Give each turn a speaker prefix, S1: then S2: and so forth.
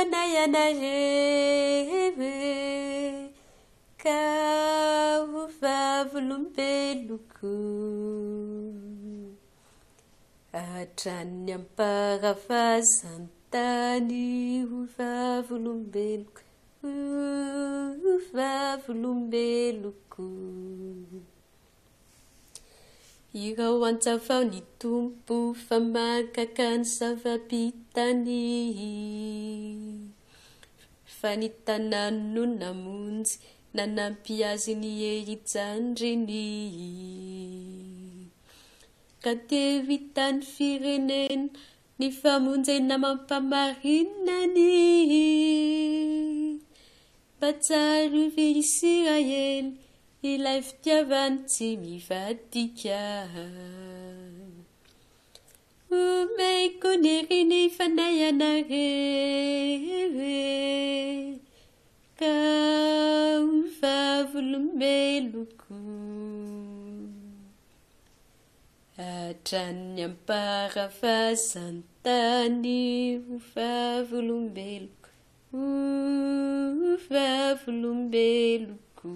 S1: fanayanarewe ka uvavolombeloko hatrany amparavazantany uvavolombeloko uvavolombeloko irao antsavao ny tompo famakaka ny zava-bitany fa ny tanàny no namonjy nanampy azy ny herinjandriny ka teo hitany firenena ny famonjena mampamarinany mba tsara ovy Israely ilay fitiavany tsy mivadika omeko ny riny fanayanarewe ka uvavolombeloko hatrany amparavazantany uvavolombeloko uvavolombeloko